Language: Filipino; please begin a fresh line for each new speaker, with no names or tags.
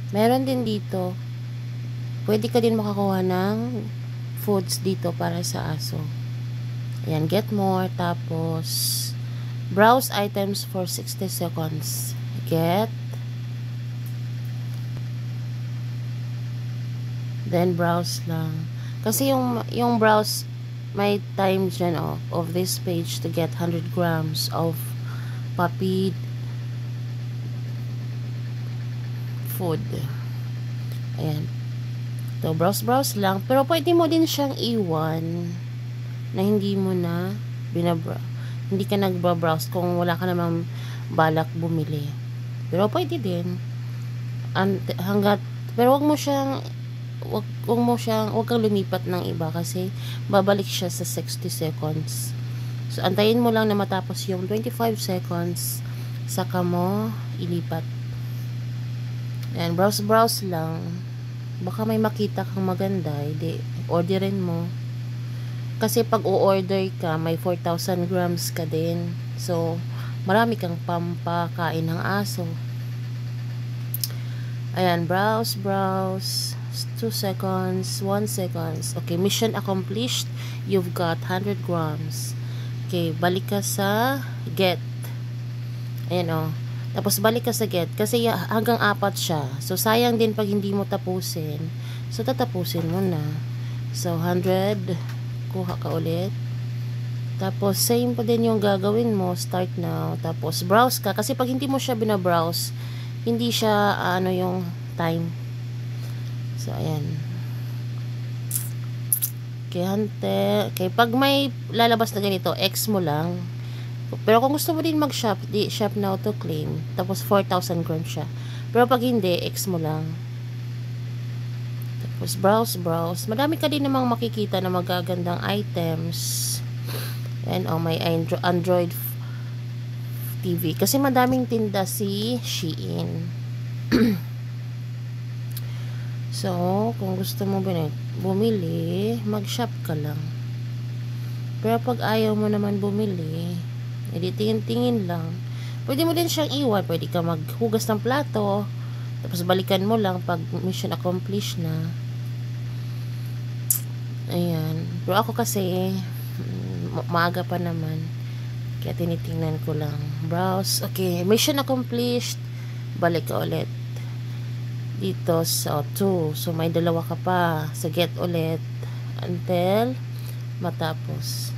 Meron din dito. Pwede ka din makakuha ng foods dito para sa aso. Ayan, get more. Tapos, browse items for 60 seconds. Get. Then, browse lang. Kasi yung browse, may time dyan, of this page to get 100 grams of puppy food. Ayan. So, browse lang. Pero, pwede mo din siyang iwan na hindi mo na hindi ka nagba-browse kung wala ka namang balak bumili. Pero, pwede din. Pero, wag kang lumipat ng iba kasi babalik siya sa 60 seconds. So, antayin mo lang na matapos yung 25 seconds saka mo ilipat. Ayan, browse lang. Baka may makita kang maganda, hindi, orderin mo. Kasi pag o-order ka, may 4,000 grams ka din. So, marami kang pampakain ng aso. Ayan, browse. 2 seconds, 1 seconds. Okay, mission accomplished. You've got 100 grams. Okay, balik ka sa get. Ayan, Tapos balik ka sa get. Kasi hanggang 4 siya. So, sayang din pag hindi mo tapusin. So, tatapusin mo na. So, 100. Kuha ka ulit. Tapos, same pa din yung gagawin mo. Start now. Tapos, browse ka. Kasi pag hindi mo siya binabrowse, hindi siya, yung time. So, ayan. Okay, hante. Okay, pag may lalabas na ganito, X mo lang. Pero kung gusto mo din mag-shop, shop now to claim. Tapos 4,000 grams siya. Pero pag hindi, X mo lang. Tapos browse. Madami ka din namang makikita na magagandang items. And may Android TV. Kasi madaming tinda si Shein. So, kung gusto mo bumili, mag-shop ka lang. Pero pag ayaw mo naman bumili, edi tingin-tingin lang. Pwede mo din siyang iwan. Pwede ka maghugas ng plato. Tapos balikan mo lang pag mission accomplished na. Ayan. Pero ako kasi, maaga pa naman. Kaya tinitingnan ko lang. Browse. Okay. Mission accomplished. Balik ka ulit. Dito sa 2. So, may 2 ka pa. So, get ulit. Until matapos.